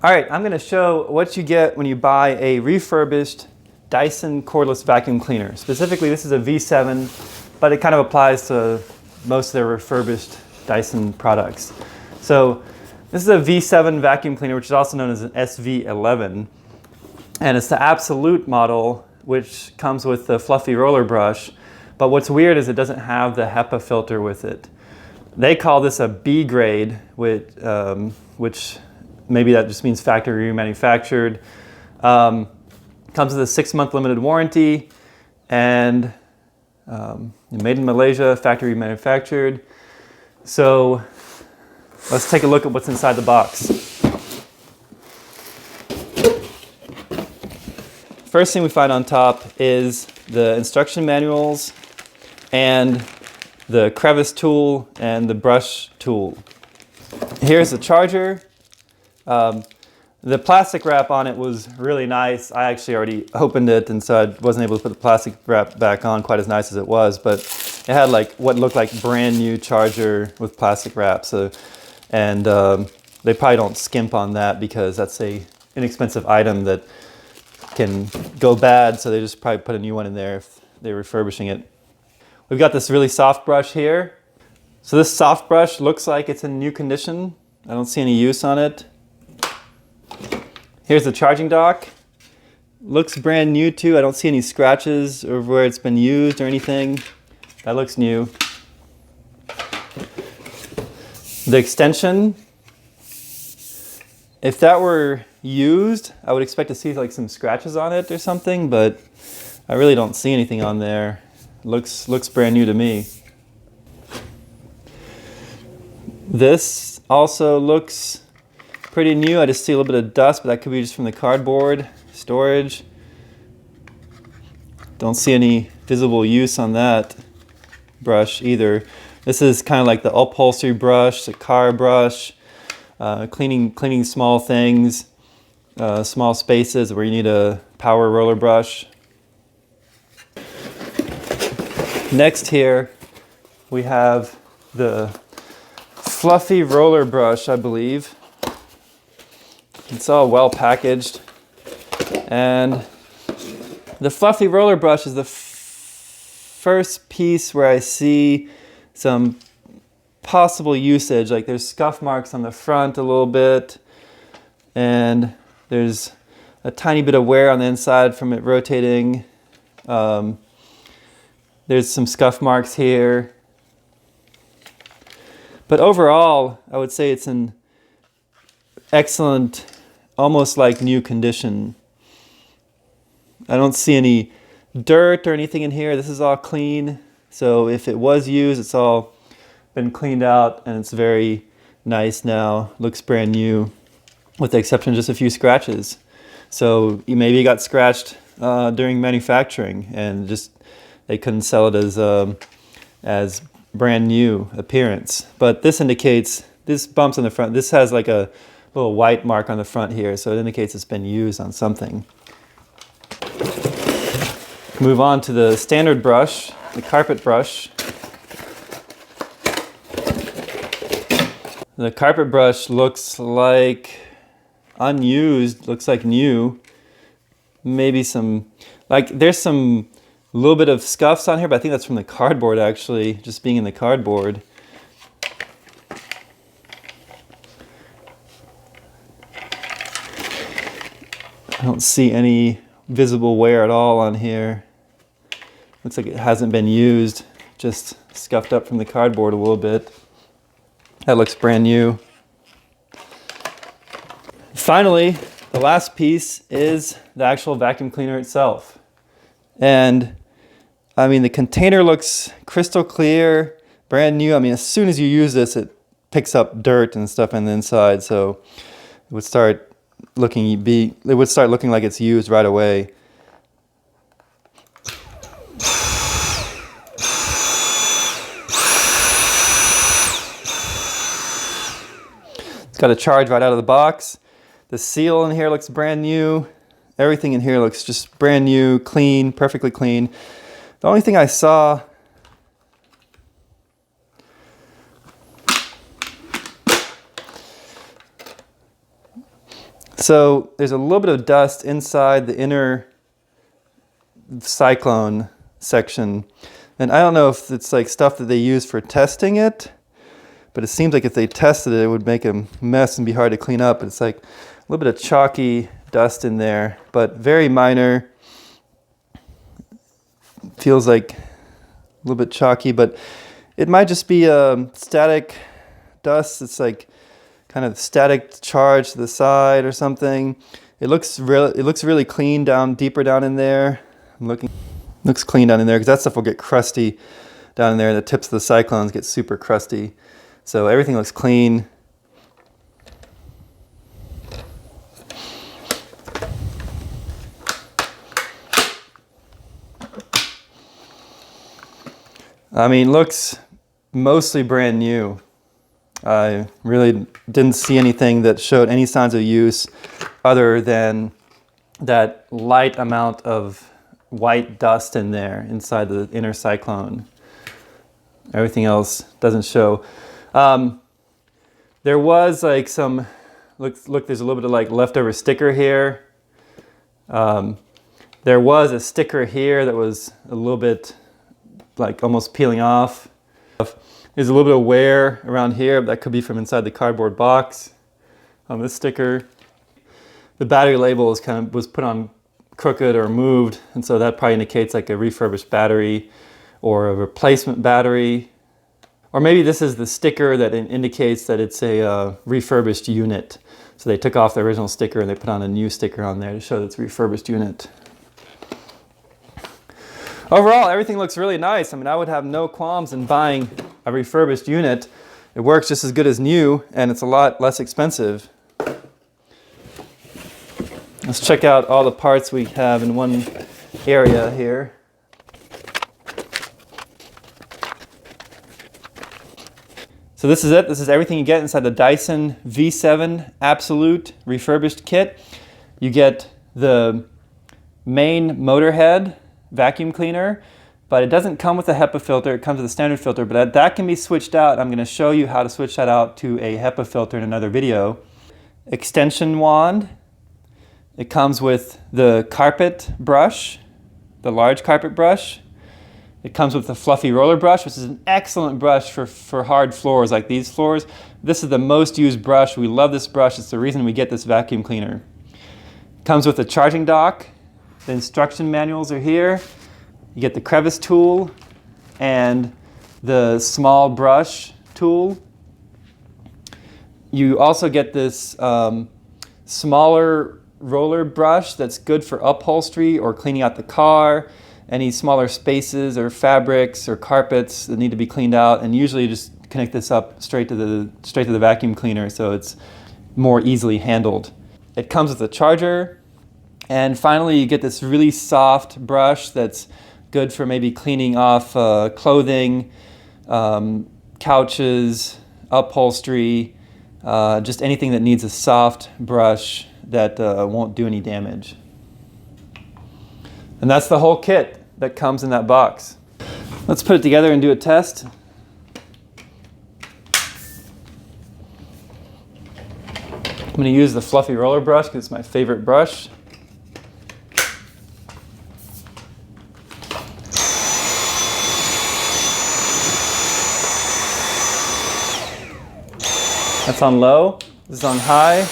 All right, I'm going to show what you get when you buy a refurbished Dyson cordless vacuum cleaner. Specifically, this is a V7, but it kind of applies to most of their refurbished Dyson products. So this is a V7 vacuum cleaner, which is also known as an SV11. And it's the Absolute model, which comes with the fluffy roller brush. But what's weird is it doesn't have the HEPA filter with it. They call this a B grade, which maybe that just means factory remanufactured. Comes with a 6-month limited warranty, and made in Malaysia, factory manufactured. So let's take a look at what's inside the box. First thing we find on top is the instruction manuals and the crevice tool and the brush tool. Here's the charger. The plastic wrap on it was really nice. I actually already opened it, and so I wasn't able to put the plastic wrap back on quite as nice as it was, but it had like what looked like brand new charger with plastic wrap. So, and they probably don't skimp on that because that's a inexpensive item that can go bad, so they just probably put a new one in there if they're refurbishing it. We've got this really soft brush here. So this soft brush looks like it's in new condition. I don't see any use on it. Here's the charging dock. Looks brand new too. I don't see any scratches or where it's been used or anything. That looks new. The extension, if that were used, I would expect to see like some scratches on it or something, but I really don't see anything on there. Looks brand new to me. This also looks pretty new. I just see a little bit of dust, but that could be just from the cardboard storage. Don't see any visible use on that brush either. This is kind of like the upholstery brush, the car brush, cleaning small things, small spaces where you need a power roller brush. Next here, we have the fluffy roller brush, I believe. It's all well packaged. And the fluffy roller brush is the first piece where I see some possible usage. Like there's scuff marks on the front a little bit, and there's a tiny bit of wear on the inside from it rotating. There's some scuff marks here. But overall, I would say it's in excellent, almost like new condition. I don't see any dirt or anything in here. This is all clean. So if it was used, it's all been cleaned out and it's very nice now. Looks brand new, with the exception of just a few scratches. So maybe it got scratched during manufacturing and just they couldn't sell it as brand new appearance. But this indicates, this bumps on the front, this has like a little white mark on the front here, so it indicates it's been used on something. Move on to the standard brush, the carpet brush. The carpet brush looks like unused, looks like new. Maybe some, like there's some little bit of scuffs on here, but I think that's from the cardboard actually, just being in the cardboard. I don't see any visible wear at all on here. Looks like it hasn't been used, just scuffed up from the cardboard a little bit. That looks brand new. Finally, the last piece is the actual vacuum cleaner itself. And I mean, the container looks crystal clear, brand new. I mean, as soon as you use this, it picks up dirt and stuff on the inside, so it would start looking like it's used right away. It's got a charge right out of the box. The seal in here looks brand new. Everything in here looks just brand new, clean, perfectly clean. The only thing I saw So there's a little bit of dust inside the inner cyclone section. And I don't know if it's like stuff that they use for testing it, but it seems like if they tested it, it would make a mess and be hard to clean up. It's like a little bit of chalky dust in there, but very minor. Feels like a little bit chalky, but it might just be a static dust. It's like kind of static charge to the side or something. It looks really clean down deeper down in there. Looks clean down in there because that stuff will get crusty down in there, and the tips of the cyclones get super crusty. So everything looks clean. I mean, looks mostly brand new. I really didn't see anything that showed any signs of use other than that light amount of white dust in there inside the inner cyclone. Everything else doesn't show. There was like some, look, there's a little bit of like leftover sticker here. There was a sticker here that was a little bit like almost peeling off. There's a little bit of wear around here, but that could be from inside the cardboard box on this sticker. The battery label was put on crooked or moved, and so that probably indicates like a refurbished battery or a replacement battery. Or maybe this is the sticker that indicates that it's a refurbished unit. So they took off the original sticker and they put on a new sticker on there to show that it's a refurbished unit. Overall, everything looks really nice. I mean, I would have no qualms in buying a refurbished unit. It works just as good as new, and it's a lot less expensive. Let's check out all the parts we have in one area here. So this is it. This is everything you get inside the Dyson V7 Absolute refurbished kit. You get the main motor head vacuum cleaner, but it doesn't come with a HEPA filter. It comes with a standard filter, but that can be switched out. I'm going to show you how to switch that out to a HEPA filter in another video. Extension wand. It comes with the carpet brush, the large carpet brush. It comes with the fluffy roller brush, which is an excellent brush for hard floors like these floors. This is the most used brush. We love this brush. It's the reason we get this vacuum cleaner. It comes with a charging dock. The instruction manuals are here. You get the crevice tool and the small brush tool. You also get this smaller roller brush that's good for upholstery or cleaning out the car, any smaller spaces or fabrics or carpets that need to be cleaned out, and usually you just connect this up straight to the vacuum cleaner so it's more easily handled. It comes with a charger. And finally, you get this really soft brush that's good for maybe cleaning off clothing, couches, upholstery, just anything that needs a soft brush that won't do any damage. And that's the whole kit that comes in that box. Let's put it together and do a test. I'm going to use the fluffy roller brush because it's my favorite brush. That's on low, this is on high.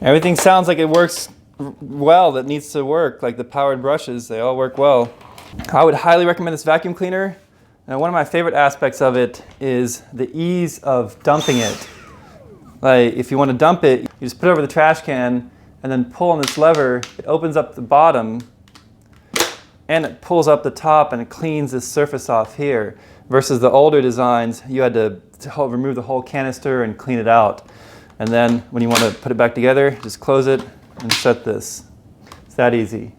Everything sounds like it works well that needs to work, like the powered brushes, they all work well. I would highly recommend this vacuum cleaner. And one of my favorite aspects of it is the ease of dumping it. Like if you want to dump it, you just put it over the trash can and then pull on this lever, it opens up the bottom and it pulls up the top and it cleans this surface off here. Versus the older designs, you had to remove the whole canister and clean it out. And then when you want to put it back together, just close it and shut this. It's that easy.